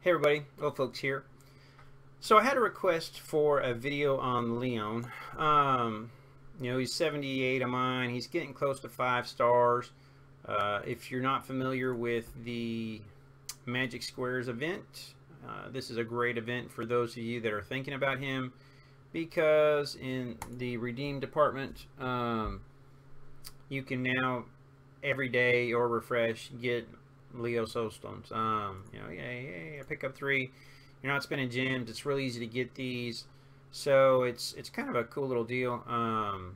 Hey everybody, Old Folks here. So I had a request for a video on Leon. He's 78 of mine. He's getting close to 5 stars. If you're not familiar with the Magic Squares event, this is a great event for those of you that are thinking about him, because in the redeem department, you can now every day or refresh get Leo Soulstones. I pick up 3. You're not spending gems. It's really easy to get these, so it's kind of a cool little deal on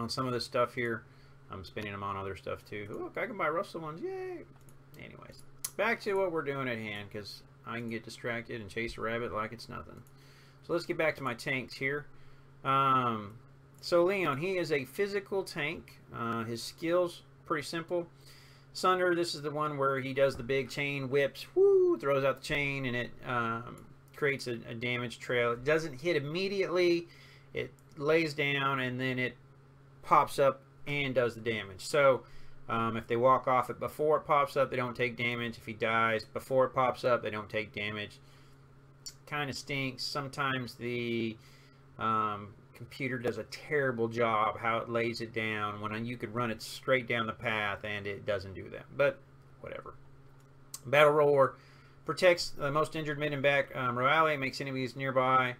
some of this stuff here. I'm spending them on other stuff too. Look, I can buy Russell ones. Yay! Anyways, back to what we're doing at hand, because I can get distracted and chase a rabbit like it's nothing. So let's get back to my tanks here. So Leon, he is a physical tank. His skills pretty simple. Sunder, this is the one where he does the big chain whips, whoo, throws out the chain, and it creates a damage trail. It doesn't hit immediately, it lays down, and then it pops up and does the damage. So if they walk off it before it pops up, they don't take damage. If he dies before it pops up, they don't take damage. Kind of stinks. Sometimes the computer does a terrible job how it lays it down when you could run it straight down the path, and it doesn't do that, but whatever. Battle Roar protects the most injured mid and back row ally, makes enemies nearby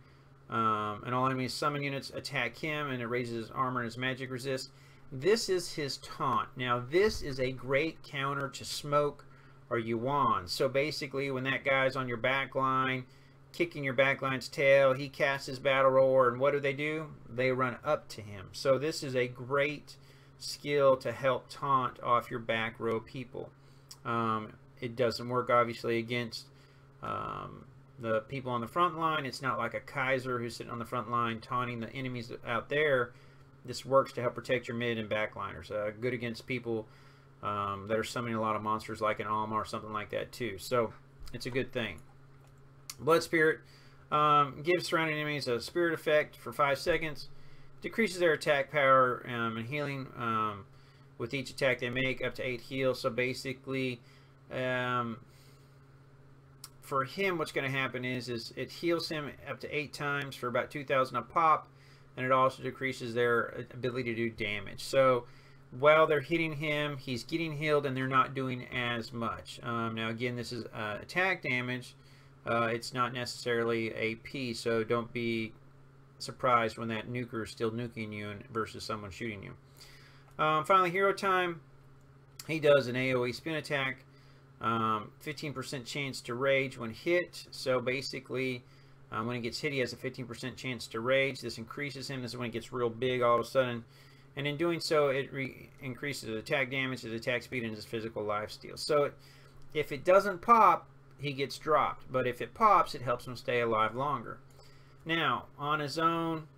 and all enemies summon units attack him, and it raises his armor and his magic resist. This is his taunt. Now this is a great counter to Smoke or Yuan. So basically when that guy's on your back line kicking your backline's tail, he casts his Battle Roar, and what do? They run up to him. So this is a great skill to help taunt off your back row people. It doesn't work obviously against the people on the front line. It's not like a Kaiser who's sitting on the front line taunting the enemies out there. This works to help protect your mid and backliners. Good against people that are summoning a lot of monsters like an Alma or something like that too. So it's a good thing. Blood Spirit gives surrounding enemies a spirit effect for 5 seconds, decreases their attack power and healing with each attack they make, up to 8 heals. So basically for him, what's going to happen is it heals him up to 8 times for about 2,000 a pop, and it also decreases their ability to do damage. So while they're hitting him, he's getting healed, and they're not doing as much. Now again, this is attack damage. It's not necessarily AP, so don't be surprised when that nuker is still nuking you versus someone shooting you. Finally, Hero Time. He does an AoE spin attack. 15% chance to rage when hit. So basically, when he gets hit, he has a 15% chance to rage. This increases him. This is when he gets real big all of a sudden. And in doing so, it increases his attack damage, his attack speed, and his physical lifesteal. So if it doesn't pop, he gets dropped, but if it pops, it helps him stay alive longer. Now on his own,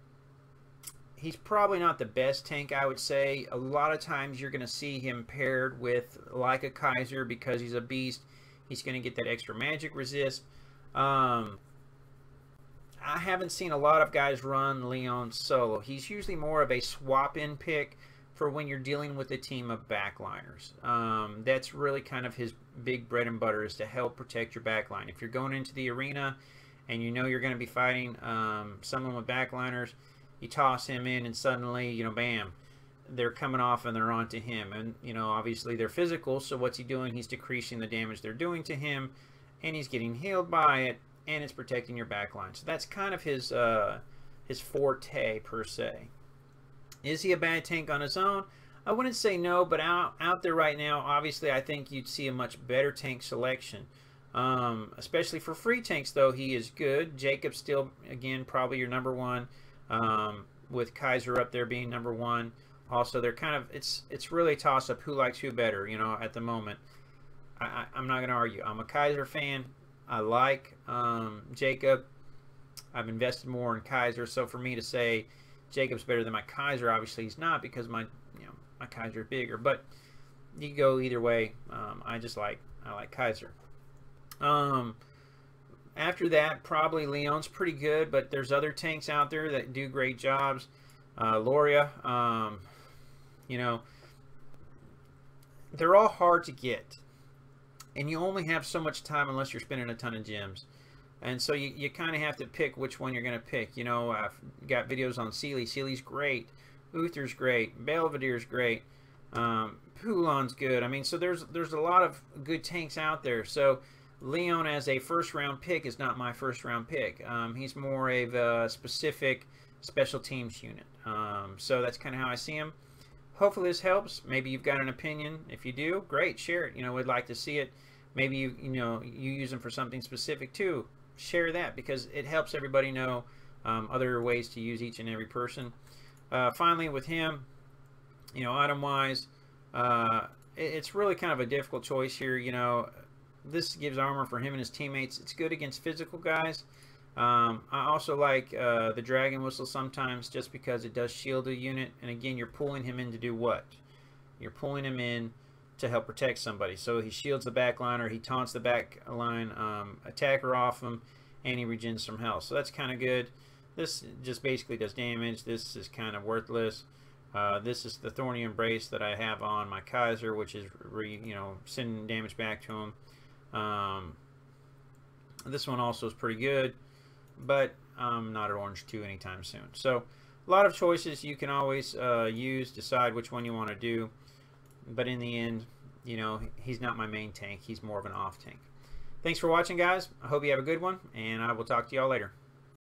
he's probably not the best tank, I would say. A lot of times you're going to see him paired with like a Kaiser, because he's a beast. He's going to get that extra magic resist. I haven't seen a lot of guys run Leon solo. He's usually more of a swap in pick for when you're dealing with a team of backliners. That's really kind of his big bread and butter, is to help protect your backline. If you're going into the arena and you know you're going to be fighting someone with backliners, you toss him in, and suddenly, bam, they're coming off and they're onto him. And, obviously they're physical, so what's he doing? He's decreasing the damage they're doing to him, and he's getting healed by it, and it's protecting your backline. So that's kind of his forte, per se. Is he a bad tank on his own? I wouldn't say no, but out there right now, obviously I think you'd see a much better tank selection. Especially for free tanks, though, he is good. Jacob's still, again, probably your number 1, with Kaiser up there being number 1. Also, they're kind of, it's really a toss-up who likes who better, at the moment. I'm not going to argue. I'm a Kaiser fan. I like Jacob. I've invested more in Kaiser, so for me to say Jacob's better than my Kaiser, obviously he's not, because my Kaiser is bigger. But you can go either way. I like Kaiser. After that, probably Leon's pretty good, but there's other tanks out there that do great jobs. Loria, they're all hard to get. and you only have so much time unless you're spending a ton of gems. And so you kind of have to pick which one you're going to pick. You know, I've got videos on Sealy. Sealy's great. Uther's great. Belvedere's great. Poulan's good. I mean, so there's a lot of good tanks out there. So Leon as a first-round pick is not my first-round pick. He's more of a specific special teams unit. So that's kind of how I see him. Hopefully this helps. Maybe you've got an opinion. If you do, great, share it. You know, we'd like to see it. Maybe you use them for something specific too. Share that, because it helps everybody know other ways to use each and every person. Finally, with him, you know, item-wise, it's really kind of a difficult choice here. You know, this gives armor for him and his teammates. It's good against physical guys. I also like the Dragon Whistle sometimes, just because it does shield a unit. And again, you're pulling him in to do what? You're pulling him in to help protect somebody. So he shields the back line, or he taunts the back line attacker off him, and he regens some health. So that's kind of good. This just basically does damage. This is kind of worthless. This is the Thorny Embrace that I have on my Kaiser, which is sending damage back to him. This one also is pretty good, but I'm not at Orange 2 anytime soon. So a lot of choices you can always use, decide which one you want to do. But in the end, you know, he's not my main tank. He's more of an off tank. Thanks for watching, guys. I hope you have a good one, and I will talk to y'all later.